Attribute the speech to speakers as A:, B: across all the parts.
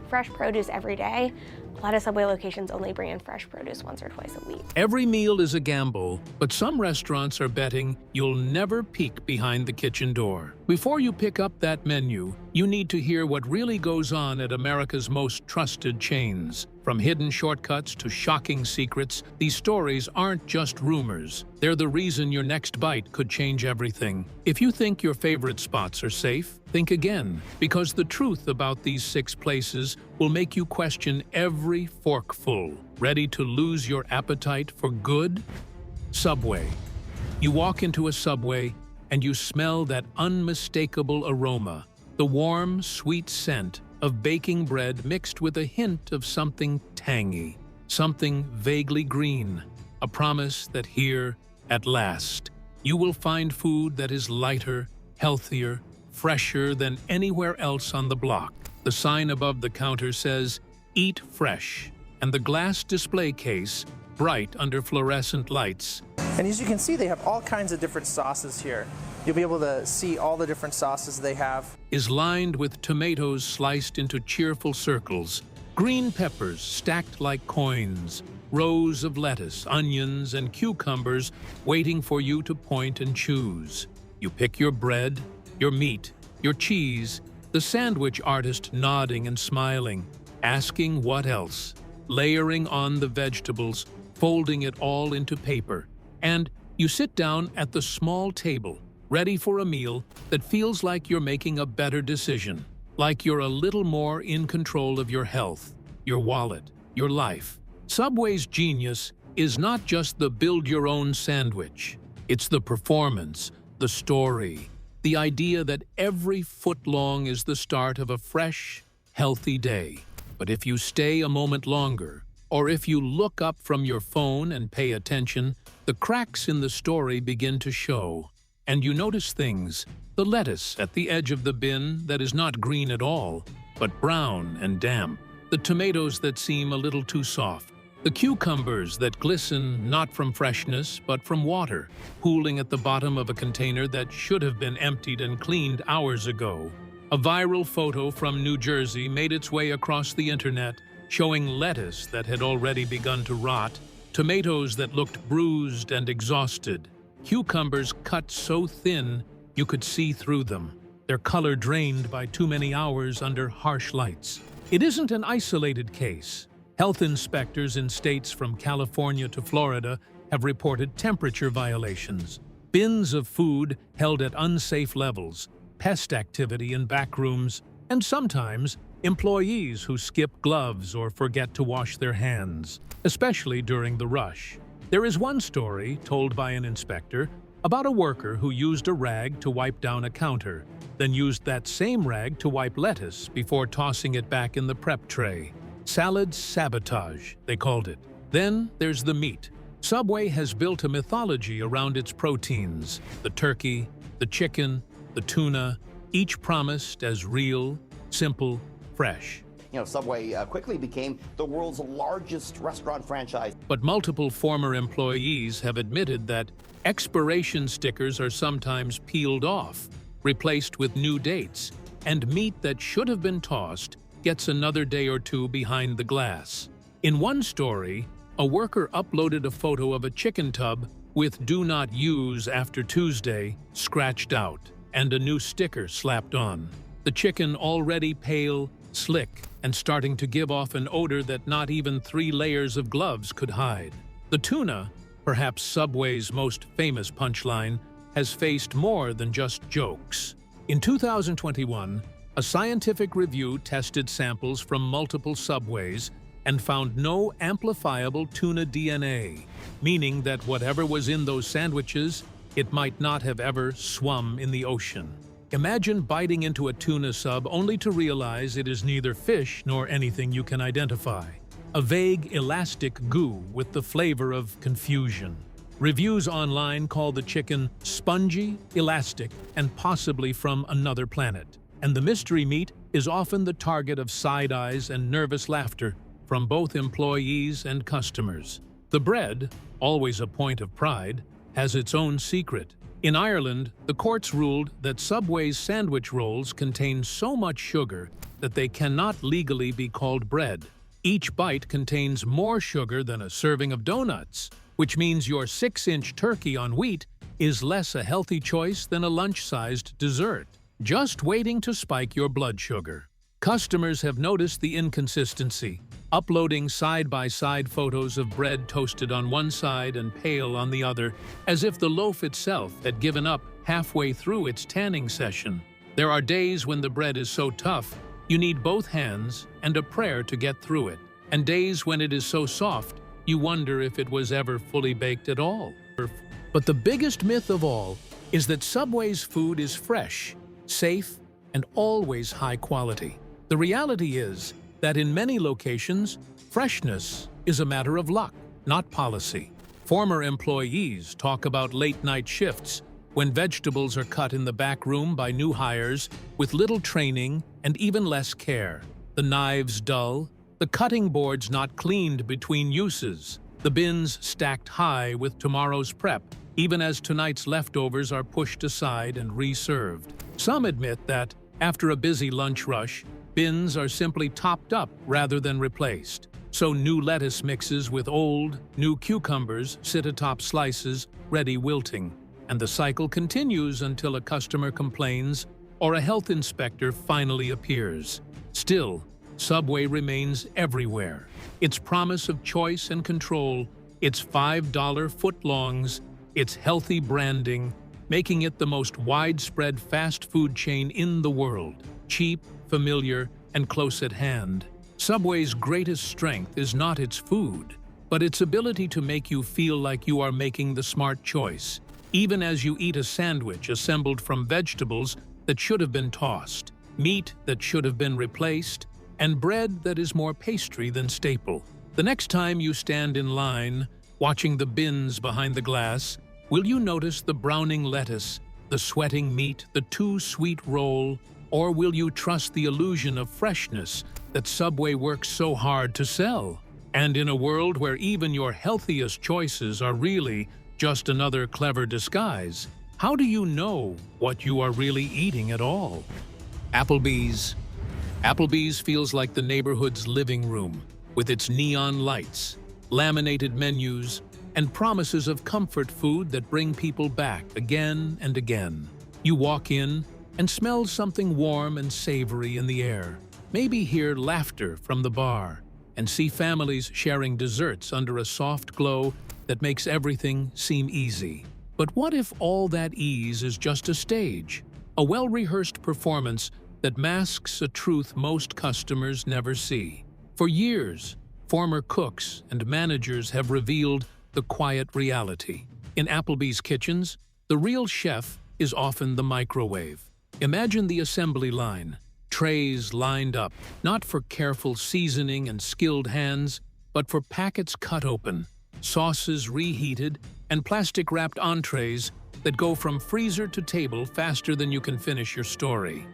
A: fresh produce every day. A lot of Subway locations only bring in fresh produce once or twice a week.
B: Every meal is a gamble, but some restaurants are betting you'll never peek behind the kitchen door. Before you pick up that menu, you need to hear what really goes on at America's most trusted chains. From hidden shortcuts to shocking secrets, these stories aren't just rumors. They're the reason your next bite could change everything. If you think your favorite spots are safe, think again, because the truth about these 6 places will make you question every forkful. Ready to lose your appetite for good? Subway. You walk into a Subway and you smell that unmistakable aroma, the warm, sweet scent of baking bread mixed with a hint of something tangy, something vaguely green, a promise that here, at last, you will find food that is lighter, healthier, fresher than anywhere else on the block. The sign above the counter says, "Eat fresh," and the glass display case, bright under fluorescent lights.
C: And as you can see, they have all kinds of different sauces here. You'll be able to see all the different sauces they have.
B: Is lined with tomatoes sliced into cheerful circles, green peppers stacked like coins, rows of lettuce, onions, and cucumbers waiting for you to point and choose. You pick your bread, your meat, your cheese, the sandwich artist nodding and smiling, asking what else, layering on the vegetables, folding it all into paper, and you sit down at the small table, ready for a meal that feels like you're making a better decision, like you're a little more in control of your health, your wallet, your life. Subway's genius is not just the build-your-own sandwich. It's the performance, the story, the idea that every foot-long is the start of a fresh, healthy day. But if you stay a moment longer, or if you look up from your phone and pay attention, the cracks in the story begin to show. And you notice things, the lettuce at the edge of the bin that is not green at all, but brown and damp, the tomatoes that seem a little too soft, the cucumbers that glisten not from freshness but from water, pooling at the bottom of a container that should have been emptied and cleaned hours ago. A viral photo from New Jersey made its way across the internet, showing lettuce that had already begun to rot, tomatoes that looked bruised and exhausted, cucumbers cut so thin you could see through them, their color drained by too many hours under harsh lights. It isn't an isolated case. Health inspectors in states from California to Florida have reported temperature violations, bins of food held at unsafe levels, pest activity in back rooms, and sometimes employees who skip gloves or forget to wash their hands, especially during the rush. There is one story, told by an inspector, about a worker who used a rag to wipe down a counter, then used that same rag to wipe lettuce before tossing it back in the prep tray. Salad sabotage, they called it. Then there's the meat. Subway has built a mythology around its proteins, the turkey, the chicken, the tuna, each promised as real, simple, fresh.
D: Subway quickly became the world's largest restaurant franchise.
B: But multiple former employees have admitted that expiration stickers are sometimes peeled off, replaced with new dates, and meat that should have been tossed gets another day or two behind the glass. In one story, a worker uploaded a photo of a chicken tub with "Do Not Use After Tuesday" scratched out and a new sticker slapped on. The chicken already pale, slick, and starting to give off an odor that not even 3 layers of gloves could hide. The tuna, perhaps Subway's most famous punchline, has faced more than just jokes. In 2021, a scientific review tested samples from multiple Subways and found no amplifiable tuna DNA, meaning that whatever was in those sandwiches, it might not have ever swum in the ocean. Imagine biting into a tuna sub only to realize it is neither fish nor anything you can identify. A vague, elastic goo with the flavor of confusion. Reviews online call the chicken spongy, elastic, and possibly from another planet. And the mystery meat is often the target of side eyes and nervous laughter from both employees and customers. The bread, always a point of pride, has its own secret. In Ireland, the courts ruled that Subway's sandwich rolls contain so much sugar that they cannot legally be called bread. Each bite contains more sugar than a serving of donuts, which means your 6-inch turkey on wheat is less a healthy choice than a lunch-sized dessert, just waiting to spike your blood sugar. Customers have noticed the inconsistency, uploading side-by-side photos of bread toasted on one side and pale on the other, as if the loaf itself had given up halfway through its tanning session. There are days when the bread is so tough, you need both hands and a prayer to get through it, and days when it is so soft, you wonder if it was ever fully baked at all. But the biggest myth of all is that Subway's food is fresh, safe, and always high quality. The reality is that in many locations, freshness is a matter of luck, not policy. Former employees talk about late-night shifts when vegetables are cut in the back room by new hires with little training and even less care. The knives dull, the cutting boards not cleaned between uses, the bins stacked high with tomorrow's prep, even as tonight's leftovers are pushed aside and reserved. Some admit that, after a busy lunch rush, bins are simply topped up rather than replaced. So new lettuce mixes with old, new cucumbers sit atop slices, ready wilting. And the cycle continues until a customer complains or a health inspector finally appears. Still, Subway remains everywhere. Its promise of choice and control, its $5 footlongs, its healthy branding, making it the most widespread fast food chain in the world. Cheap, familiar, and close at hand. Subway's greatest strength is not its food, but its ability to make you feel like you are making the smart choice, even as you eat a sandwich assembled from vegetables that should have been tossed, meat that should have been replaced, and bread that is more pastry than staple. The next time you stand in line, watching the bins behind the glass, will you notice the browning lettuce, the sweating meat, the too sweet roll, or will you trust the illusion of freshness that Subway works so hard to sell? And in a world where even your healthiest choices are really just another clever disguise, how do you know what you are really eating at all? Applebees. Applebees feels like the neighborhood's living room, with its neon lights, laminated menus, and promises of comfort food that bring people back again and again. You walk in and smell something warm and savory in the air, maybe hear laughter from the bar, and see families sharing desserts under a soft glow that makes everything seem easy. But what if all that ease is just a stage, a well-rehearsed performance that masks a truth most customers never see? For years, former cooks and managers have revealed the quiet reality. In Applebee's kitchens, the real chef is often the microwave. Imagine the assembly line, trays lined up, not for careful seasoning and skilled hands, but for packets cut open, sauces reheated, and plastic-wrapped entrees that go from freezer to table faster than you can finish your story.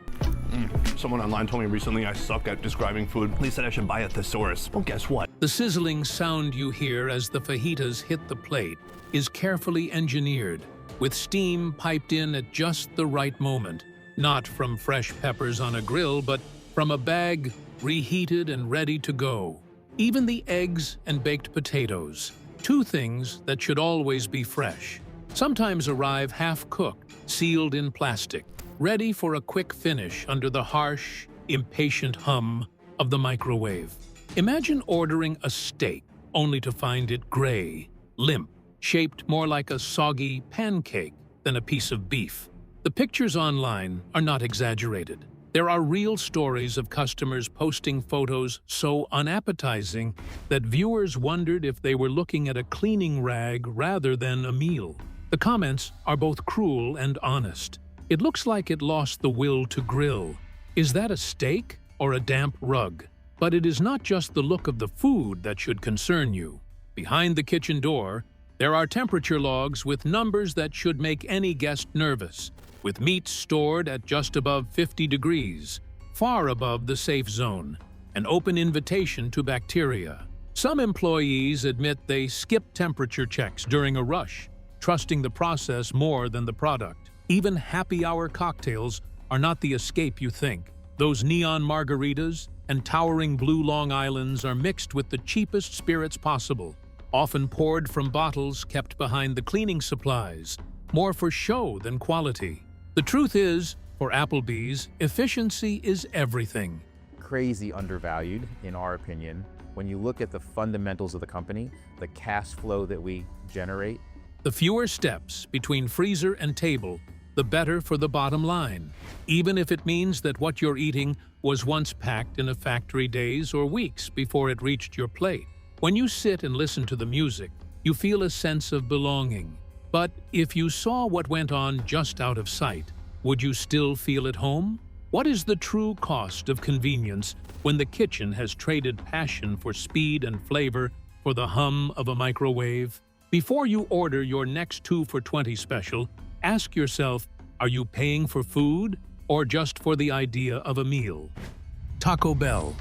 E: Someone online told me recently I suck at describing food. They said I should buy a thesaurus. Well, guess what?
B: The sizzling sound you hear as the fajitas hit the plate is carefully engineered, with steam piped in at just the right moment. Not from fresh peppers on a grill, but from a bag reheated and ready to go. Even the eggs and baked potatoes, two things that should always be fresh, sometimes arrive half-cooked, sealed in plastic, ready for a quick finish under the harsh, impatient hum of the microwave. Imagine ordering a steak only to find it gray, limp, shaped more like a soggy pancake than a piece of beef. The pictures online are not exaggerated. There are real stories of customers posting photos so unappetizing that viewers wondered if they were looking at a cleaning rag rather than a meal. The comments are both cruel and honest. It looks like it lost the will to grill. Is that a steak or a damp rug? But it is not just the look of the food that should concern you. Behind the kitchen door, there are temperature logs with numbers that should make any guest nervous, with meat stored at just above 50 degrees, far above the safe zone, an open invitation to bacteria. Some employees admit they skip temperature checks during a rush, trusting the process more than the product. Even happy hour cocktails are not the escape you think. Those neon margaritas and towering blue Long Islands are mixed with the cheapest spirits possible, often poured from bottles kept behind the cleaning supplies, more for show than quality. The truth is, for Applebees, efficiency is everything.
F: Crazy undervalued, in our opinion. When you look at the fundamentals of the company, the cash flow that we generate.
B: The fewer steps between freezer and table, the better for the bottom line, even if it means that what you're eating was once packed in a factory days or weeks before it reached your plate. When you sit and listen to the music, you feel a sense of belonging. But if you saw what went on just out of sight, would you still feel at home? What is the true cost of convenience when the kitchen has traded passion for speed and flavor for the hum of a microwave? Before you order your next 2 for $20 special, ask yourself, are you paying for food or just for the idea of a meal? Taco Bell.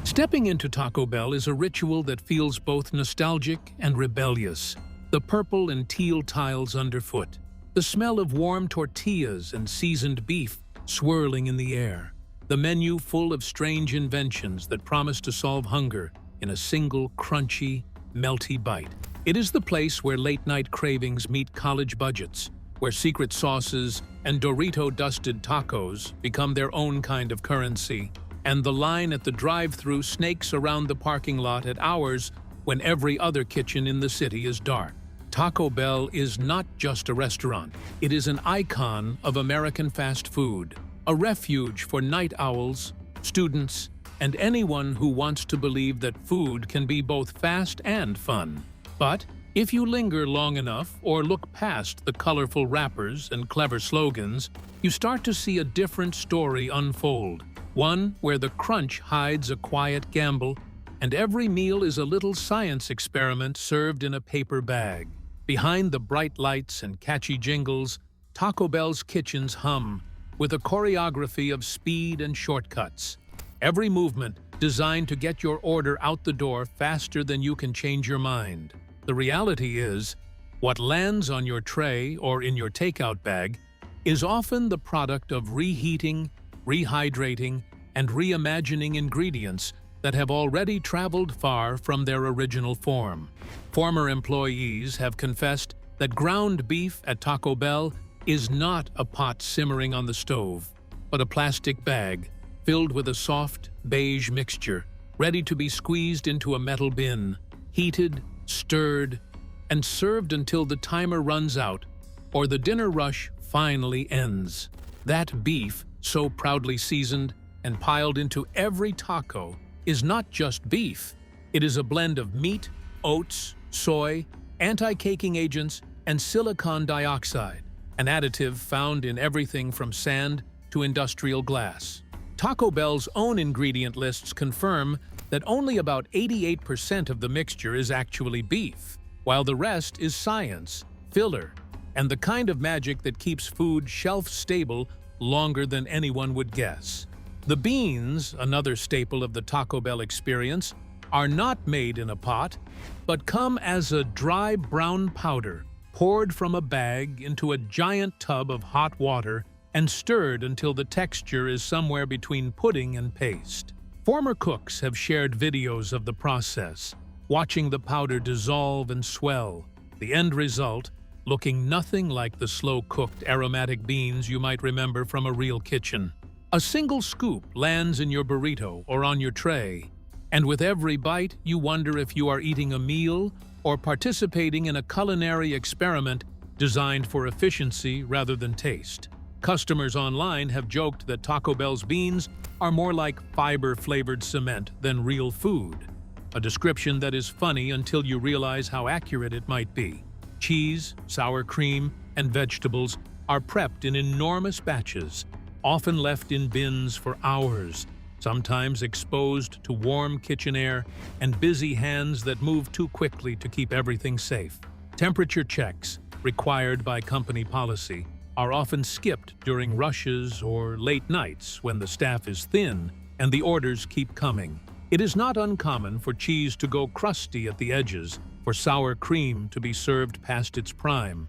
B: Stepping into Taco Bell is a ritual that feels both nostalgic and rebellious. The purple and teal tiles underfoot, the smell of warm tortillas and seasoned beef swirling in the air, the menu full of strange inventions that promise to solve hunger in a single crunchy, melty bite. It is the place where late-night cravings meet college budgets, where secret sauces and Dorito-dusted tacos become their own kind of currency, and the line at the drive-thru snakes around the parking lot at hours when every other kitchen in the city is dark. Taco Bell is not just a restaurant. It is an icon of American fast food, a refuge for night owls, students, and anyone who wants to believe that food can be both fast and fun. But if you linger long enough or look past the colorful wrappers and clever slogans, you start to see a different story unfold, one where the crunch hides a quiet gamble, and every meal is a little science experiment served in a paper bag. Behind the bright lights and catchy jingles, Taco Bell's kitchens hum, with a choreography of speed and shortcuts. Every movement designed to get your order out the door faster than you can change your mind. The reality is, what lands on your tray or in your takeout bag is often the product of reheating, rehydrating, and reimagining ingredients that have already traveled far from their original form. Former employees have confessed that ground beef at Taco Bell is not a pot simmering on the stove, but a plastic bag filled with a soft, beige mixture, ready to be squeezed into a metal bin, heated, stirred, and served until the timer runs out or the dinner rush finally ends. That beef, so proudly seasoned and piled into every taco, is not just beef. It is a blend of meat, oats, soy, anti-caking agents, and silicon dioxide, an additive found in everything from sand to industrial glass. Taco Bell's own ingredient lists confirm that only about 88% of the mixture is actually beef, while the rest is science, filler, and the kind of magic that keeps food shelf-stable longer than anyone would guess. The beans, another staple of the Taco Bell experience, are not made in a pot, but come as a dry brown powder poured from a bag into a giant tub of hot water and stirred until the texture is somewhere between pudding and paste. Former cooks have shared videos of the process, watching the powder dissolve and swell, the end result looking nothing like the slow-cooked aromatic beans you might remember from a real kitchen. A single scoop lands in your burrito or on your tray, and with every bite you wonder if you are eating a meal or participating in a culinary experiment designed for efficiency rather than taste. Customers online have joked that Taco Bell's beans are more like fiber-flavored cement than real food, a description that is funny until you realize how accurate it might be. Cheese, sour cream, and vegetables are prepped in enormous batches, often left in bins for hours, sometimes exposed to warm kitchen air and busy hands that move too quickly to keep everything safe. Temperature checks, required by company policy, are often skipped during rushes or late nights when the staff is thin and the orders keep coming. It is not uncommon for cheese to go crusty at the edges, for sour cream to be served past its prime,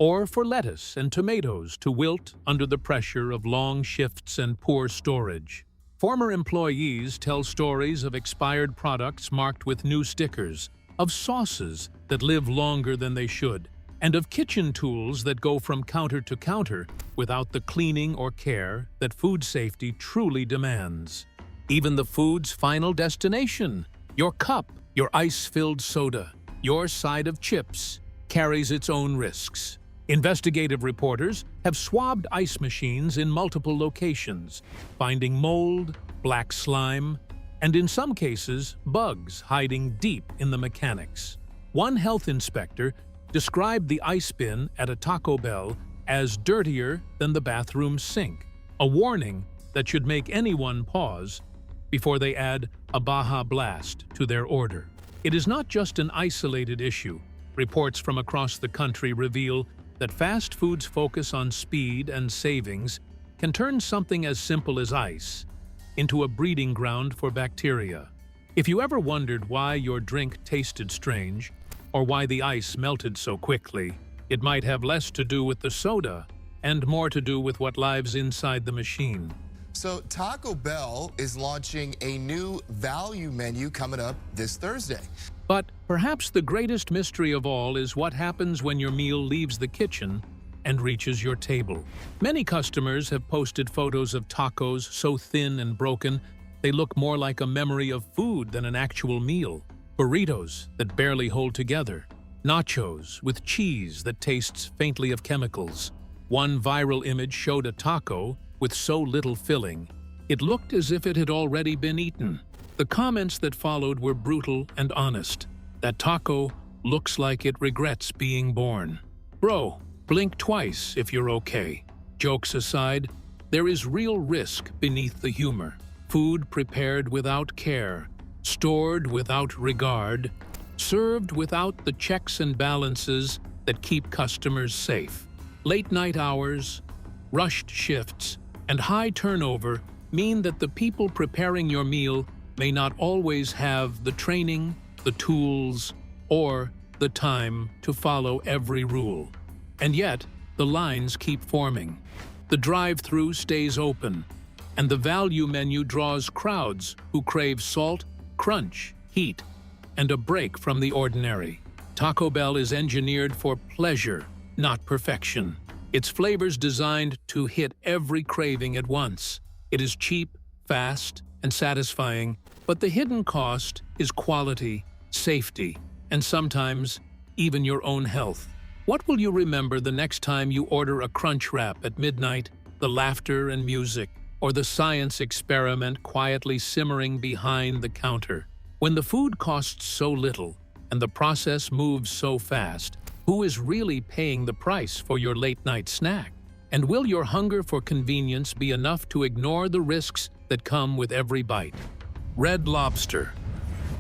B: or for lettuce and tomatoes to wilt under the pressure of long shifts and poor storage. Former employees tell stories of expired products marked with new stickers, of sauces that live longer than they should, and of kitchen tools that go from counter to counter without the cleaning or care that food safety truly demands. Even the food's final destination, your cup, your ice-filled soda, your side of chips, carries its own risks. Investigative reporters have swabbed ice machines in multiple locations, finding mold, black slime, and in some cases, bugs hiding deep in the mechanics. One health inspector described the ice bin at a Taco Bell as dirtier than the bathroom sink, a warning that should make anyone pause before they add a Baja Blast to their order. It is not just an isolated issue. Reports from across the country reveal that fast food's focus on speed and savings can turn something as simple as ice into a breeding ground for bacteria. If you ever wondered why your drink tasted strange, or why the ice melted so quickly, it might have less to do with the soda and more to do with what lives inside the machine.
G: So Taco Bell is launching a new value menu coming up this Thursday.
B: But perhaps the greatest mystery of all is what happens when your meal leaves the kitchen and reaches your table. Many customers have posted photos of tacos so thin and broken they look more like a memory of food than an actual meal. Burritos that barely hold together. Nachos with cheese that tastes faintly of chemicals. One viral image showed a taco with so little filling, it looked as if it had already been eaten. The comments that followed were brutal and honest. That taco looks like it regrets being born. Bro, blink twice if you're okay. Jokes aside, there is real risk beneath the humor. Food prepared without care, stored without regard, served without the checks and balances that keep customers safe. Late-night hours, rushed shifts, and high turnover mean that the people preparing your meal may not always have the training, the tools, or the time to follow every rule. And yet, the lines keep forming. The drive-thru stays open, and the value menu draws crowds who crave salt, crunch, heat, and a break from the ordinary. Taco Bell is engineered for pleasure, not perfection. Its flavors designed to hit every craving at once. It is cheap, fast, and satisfying, but the hidden cost is quality, safety, and sometimes even your own health. What will you remember the next time you order a crunch wrap at midnight, the laughter and music, or the science experiment quietly simmering behind the counter? When the food costs so little and the process moves so fast, who is really paying the price for your late-night snack? And will your hunger for convenience be enough to ignore the risks that come with every bite? Red Lobster.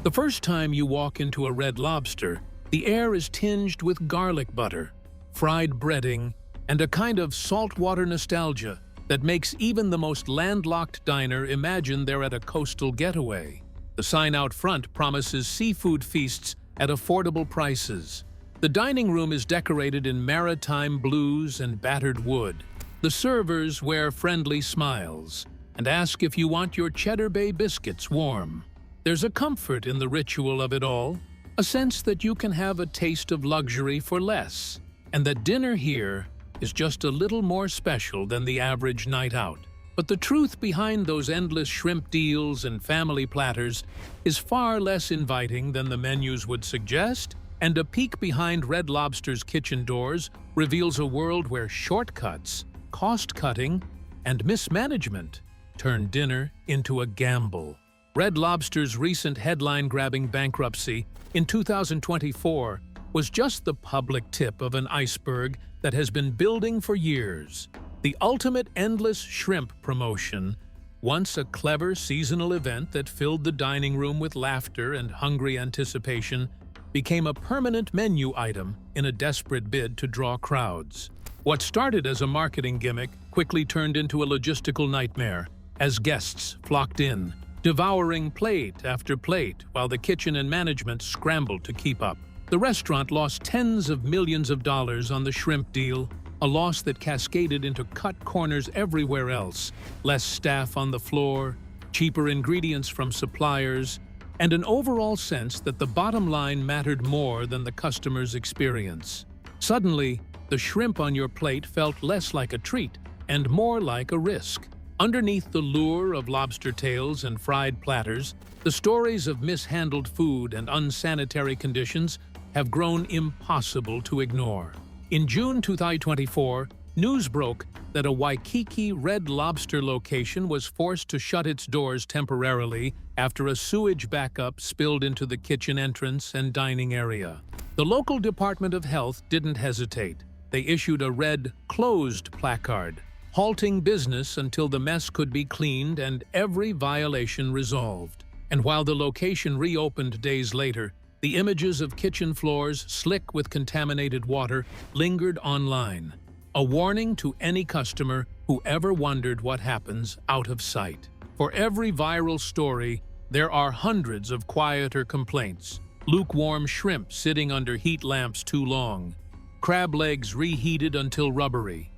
B: The first time you walk into a Red Lobster, the air is tinged with garlic butter, fried breading, and a kind of saltwater nostalgia that makes even the most landlocked diner imagine they're at a coastal getaway. The sign out front promises seafood feasts at affordable prices. The dining room is decorated in maritime blues and battered wood. The servers wear friendly smiles and ask if you want your Cheddar Bay biscuits warm. There's a comfort in the ritual of it all, a sense that you can have a taste of luxury for less, and that dinner here is just a little more special than the average night out. But the truth behind those endless shrimp deals and family platters is far less inviting than the menus would suggest, and a peek behind Red Lobster's kitchen doors reveals a world where shortcuts, cost-cutting, and mismanagement turn dinner into a gamble. Red Lobster's recent headline-grabbing bankruptcy in 2024 was just the public tip of an iceberg that has been building for years. The ultimate endless shrimp promotion, once a clever seasonal event that filled the dining room with laughter and hungry anticipation, became a permanent menu item in a desperate bid to draw crowds. What started as a marketing gimmick quickly turned into a logistical nightmare as guests flocked in, devouring plate after plate while the kitchen and management scrambled to keep up. The restaurant lost tens of millions of dollars on the shrimp deal, a loss that cascaded into cut corners everywhere else, less staff on the floor, cheaper ingredients from suppliers, and an overall sense that the bottom line mattered more than the customer's experience. Suddenly, the shrimp on your plate felt less like a treat and more like a risk. Underneath the lure of lobster tails and fried platters, the stories of mishandled food and unsanitary conditions have grown impossible to ignore. In June 2024, news broke that a Waikiki Red Lobster location was forced to shut its doors temporarily after a sewage backup spilled into the kitchen entrance and dining area. The local Department of Health didn't hesitate. They issued a red "closed" placard, halting business until the mess could be cleaned and every violation resolved. And while the location reopened days later, the images of kitchen floors slick with contaminated water lingered online, a warning to any customer who ever wondered what happens out of sight. For every viral story, there are hundreds of quieter complaints. Lukewarm shrimp sitting under heat lamps too long, crab legs reheated until rubbery,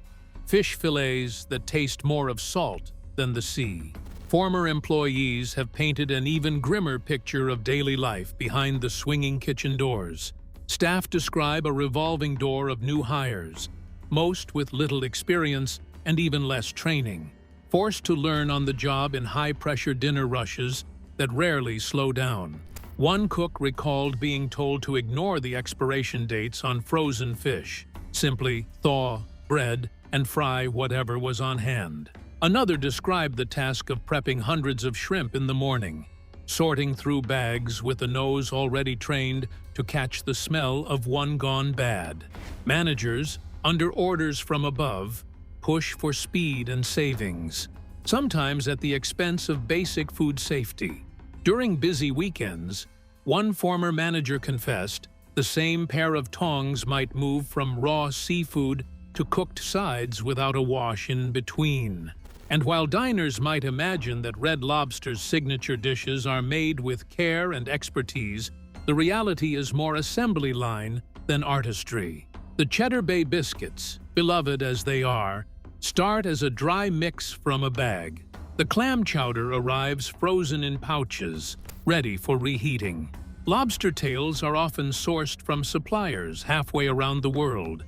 B: fish fillets that taste more of salt than the sea. Former employees have painted an even grimmer picture of daily life behind the swinging kitchen doors. Staff describe a revolving door of new hires, most with little experience and even less training, forced to learn on the job in high-pressure dinner rushes that rarely slow down. One cook recalled being told to ignore the expiration dates on frozen fish, simply thaw bread and fry whatever was on hand. Another described the task of prepping hundreds of shrimp in the morning, sorting through bags with a nose already trained to catch the smell of one gone bad. Managers, under orders from above, push for speed and savings, sometimes at the expense of basic food safety. During busy weekends, one former manager confessed the same pair of tongs might move from raw seafood to cooked sides without a wash in between. And while diners might imagine that Red Lobster's signature dishes are made with care and expertise, the reality is more assembly line than artistry. The Cheddar Bay biscuits, beloved as they are, start as a dry mix from a bag. The clam chowder arrives frozen in pouches, ready for reheating. Lobster tails are often sourced from suppliers halfway around the world,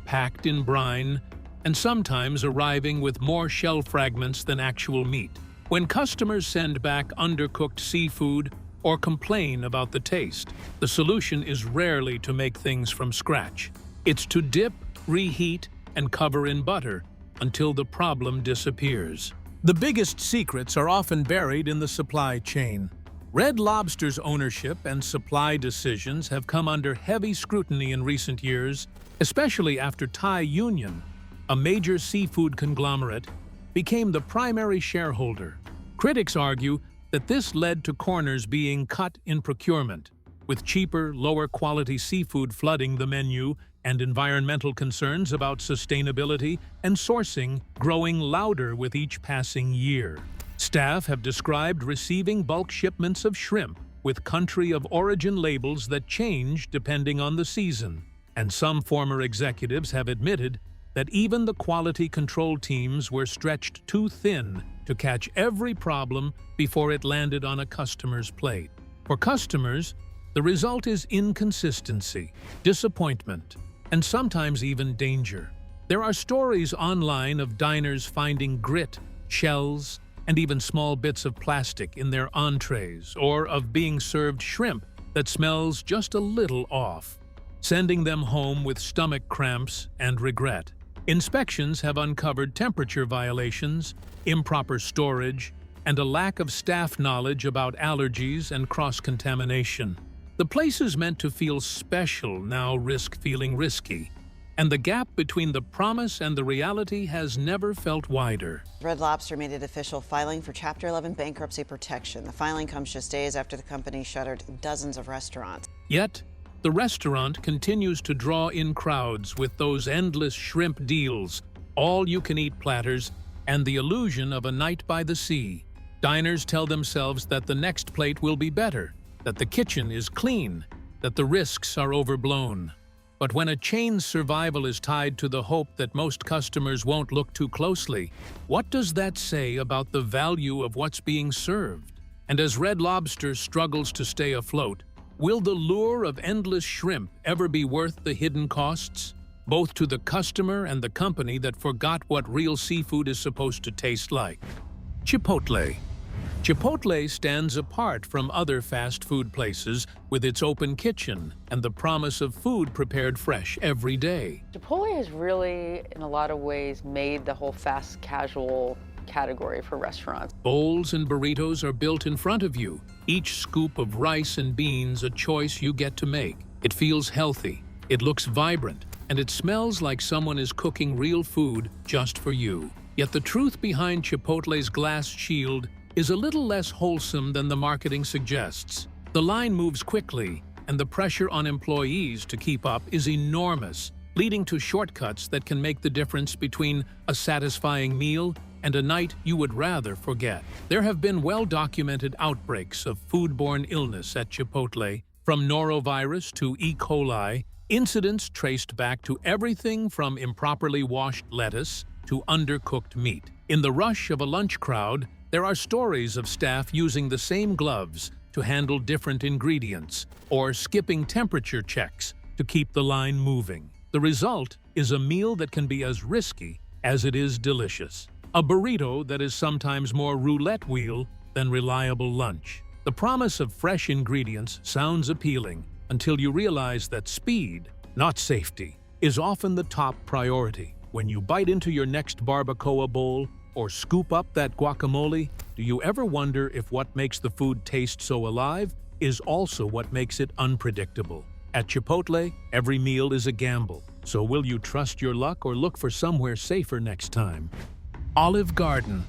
B: packed in brine, and sometimes arriving with more shell fragments than actual meat. When customers send back undercooked seafood or complain about the taste, the solution is rarely to make things from scratch. It's to dip, reheat, and cover in butter until the problem disappears. The biggest secrets are often buried in the supply chain. Red Lobster's ownership and supply decisions have come under heavy scrutiny in recent years, especially after Thai Union, a major seafood conglomerate, became the primary shareholder. Critics argue that this led to corners being cut in procurement, with cheaper, lower-quality seafood flooding the menu and environmental concerns about sustainability and sourcing growing louder with each passing year. Staff have described receiving bulk shipments of shrimp with country of origin labels that change depending on the season. And some former executives have admitted that even the quality control teams were stretched too thin to catch every problem before it landed on a customer's plate. For customers, the result is inconsistency, disappointment, and sometimes even danger. There are stories online of diners finding grit, shells, and even small bits of plastic in their entrees, or of being served shrimp that smells just a little off, sending them home with stomach cramps and regret. Inspections have uncovered temperature violations, improper storage, and a lack of staff knowledge about allergies and cross-contamination. The places meant to feel special now risk feeling risky, and the gap between the promise and the reality has never felt wider.
H: Red Lobster made an official filing for Chapter 11 bankruptcy protection. The filing comes just days after the company shuttered dozens of restaurants.
B: Yet, the restaurant continues to draw in crowds with those endless shrimp deals, all-you-can-eat platters, and the illusion of a night by the sea. Diners tell themselves that the next plate will be better, that the kitchen is clean, that the risks are overblown. But when a chain's survival is tied to the hope that most customers won't look too closely, what does that say about the value of what's being served? And as Red Lobster struggles to stay afloat, will the lure of endless shrimp ever be worth the hidden costs, both to the customer and the company that forgot what real seafood is supposed to taste like? Chipotle. Chipotle stands apart from other fast food places with its open kitchen and the promise of food prepared fresh every day.
I: Chipotle has really, in a lot of ways, made the whole fast casual category for restaurants.
B: Bowls and burritos are built in front of you, each scoop of rice and beans a choice you get to make. It feels healthy, it looks vibrant, and it smells like someone is cooking real food just for you. Yet the truth behind Chipotle's glass shield is a little less wholesome than the marketing suggests. The line moves quickly, and the pressure on employees to keep up is enormous, leading to shortcuts that can make the difference between a satisfying meal and a night you would rather forget. There have been well-documented outbreaks of foodborne illness at Chipotle, from norovirus to E. coli, incidents traced back to everything from improperly washed lettuce to undercooked meat. In the rush of a lunch crowd, there are stories of staff using the same gloves to handle different ingredients or skipping temperature checks to keep the line moving. The result is a meal that can be as risky as it is delicious. A burrito that is sometimes more roulette wheel than reliable lunch. The promise of fresh ingredients sounds appealing until you realize that speed, not safety, is often the top priority. When you bite into your next barbacoa bowl or scoop up that guacamole, do you ever wonder if what makes the food taste so alive is also what makes it unpredictable? At Chipotle, every meal is a gamble. So will you trust your luck or look for somewhere safer next time? Olive Garden.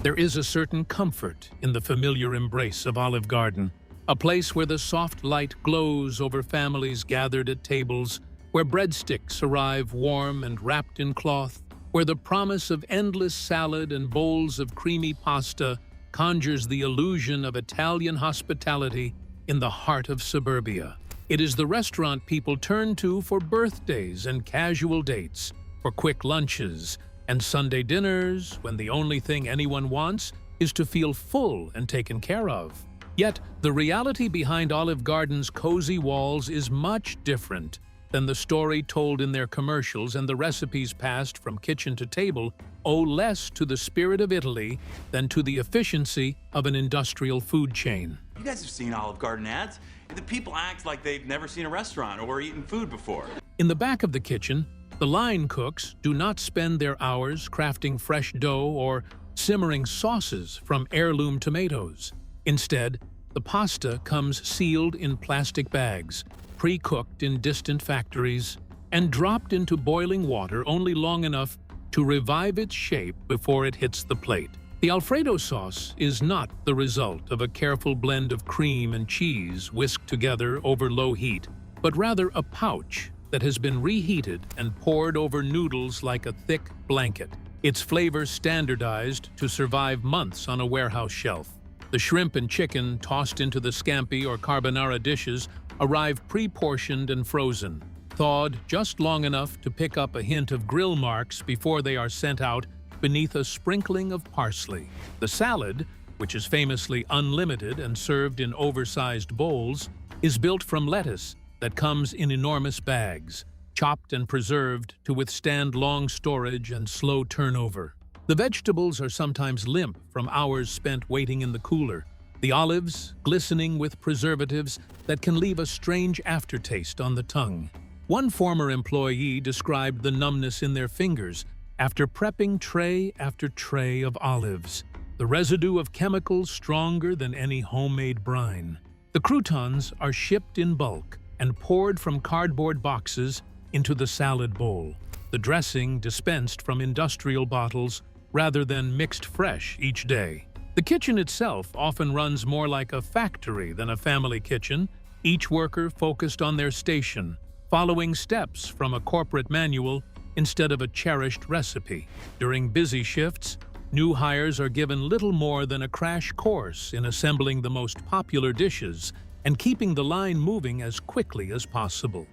B: There is a certain comfort in the familiar embrace of Olive Garden, a place where the soft light glows over families gathered at tables, where breadsticks arrive warm and wrapped in cloth, where the promise of endless salad and bowls of creamy pasta conjures the illusion of Italian hospitality in the heart of suburbia. It is the restaurant people turn to for birthdays and casual dates, for quick lunches and Sunday dinners, when the only thing anyone wants is to feel full and taken care of. Yet, the reality behind Olive Garden's cozy walls is much different than the story told in their commercials, and the recipes passed from kitchen to table owe less to the spirit of Italy than to the efficiency of an industrial food chain.
J: You guys have seen Olive Garden ads. The people act like they've never seen a restaurant or eaten food before.
B: In the back of the kitchen, the line cooks do not spend their hours crafting fresh dough or simmering sauces from heirloom tomatoes. Instead, the pasta comes sealed in plastic bags, pre-cooked in distant factories, and dropped into boiling water only long enough to revive its shape before it hits the plate. The Alfredo sauce is not the result of a careful blend of cream and cheese whisked together over low heat, but rather a pouch that has been reheated and poured over noodles like a thick blanket, its flavor standardized to survive months on a warehouse shelf. The shrimp and chicken tossed into the scampi or carbonara dishes arrive pre-portioned and frozen, thawed just long enough to pick up a hint of grill marks before they are sent out beneath a sprinkling of parsley. The salad, which is famously unlimited and served in oversized bowls, is built from lettuce that comes in enormous bags, chopped and preserved to withstand long storage and slow turnover. The vegetables are sometimes limp from hours spent waiting in the cooler, the olives glistening with preservatives that can leave a strange aftertaste on the tongue. One former employee described the numbness in their fingers after prepping tray after tray of olives, the residue of chemicals stronger than any homemade brine. The croutons are shipped in bulk and poured from cardboard boxes into the salad bowl, the dressing dispensed from industrial bottles rather than mixed fresh each day. The kitchen itself often runs more like a factory than a family kitchen, each worker focused on their station, following steps from a corporate manual instead of a cherished recipe. During busy shifts, new hires are given little more than a crash course in assembling the most popular dishes and keeping the line moving as quickly as possible.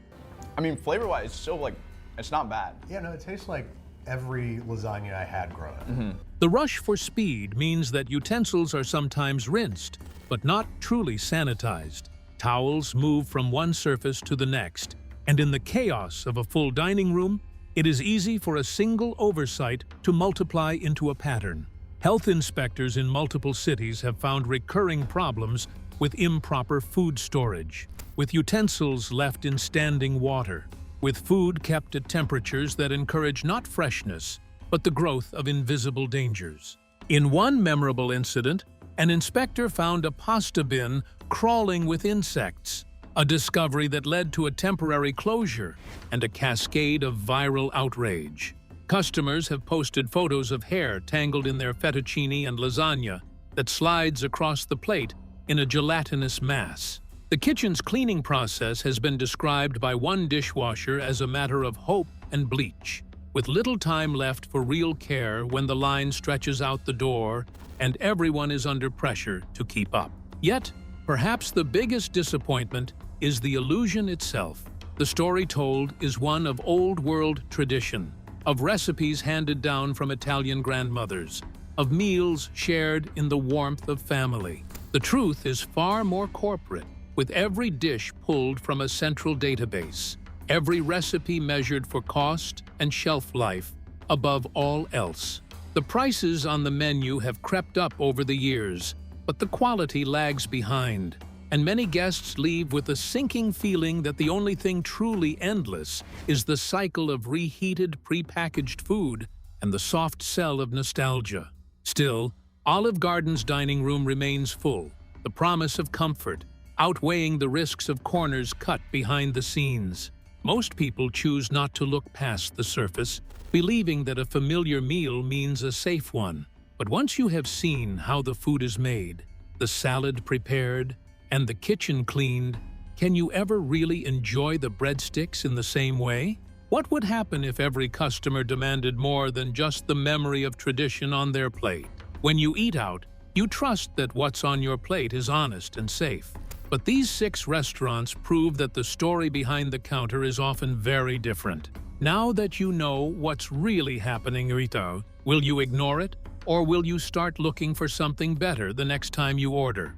K: I mean, flavor-wise, it's still like, it's not bad.
L: Yeah, no, it tastes like every lasagna I had growing up.
B: The rush for speed means that utensils are sometimes rinsed, but not truly sanitized. Towels move from one surface to the next, and in the chaos of a full dining room, it is easy for a single oversight to multiply into a pattern. Health inspectors in multiple cities have found recurring problems with improper food storage, with utensils left in standing water, with food kept at temperatures that encourage not freshness, but the growth of invisible dangers. In one memorable incident, an inspector found a pasta bin crawling with insects, a discovery that led to a temporary closure and a cascade of viral outrage. Customers have posted photos of hair tangled in their fettuccine and lasagna that slides across the plate in a gelatinous mass. The kitchen's cleaning process has been described by one dishwasher as a matter of hope and bleach, with little time left for real care when the line stretches out the door and everyone is under pressure to keep up. Yet, perhaps the biggest disappointment is the illusion itself. The story told is one of old-world tradition, of recipes handed down from Italian grandmothers, of meals shared in the warmth of family. The truth is far more corporate, with every dish pulled from a central database, every recipe measured for cost and shelf life above all else. The prices on the menu have crept up over the years, but the quality lags behind, and many guests leave with a sinking feeling that the only thing truly endless is the cycle of reheated, prepackaged food and the soft sell of nostalgia. Still, Olive Garden's dining room remains full, the promise of comfort outweighing the risks of corners cut behind the scenes. Most people choose not to look past the surface, believing that a familiar meal means a safe one. But once you have seen how the food is made, the salad prepared, and the kitchen cleaned, can you ever really enjoy the breadsticks in the same way? What would happen if every customer demanded more than just the memory of tradition on their plate? When you eat out, you trust that what's on your plate is honest and safe. But these 6 restaurants prove that the story behind the counter is often very different. Now that you know what's really happening, Rita, will you ignore it? Or will you start looking for something better the next time you order?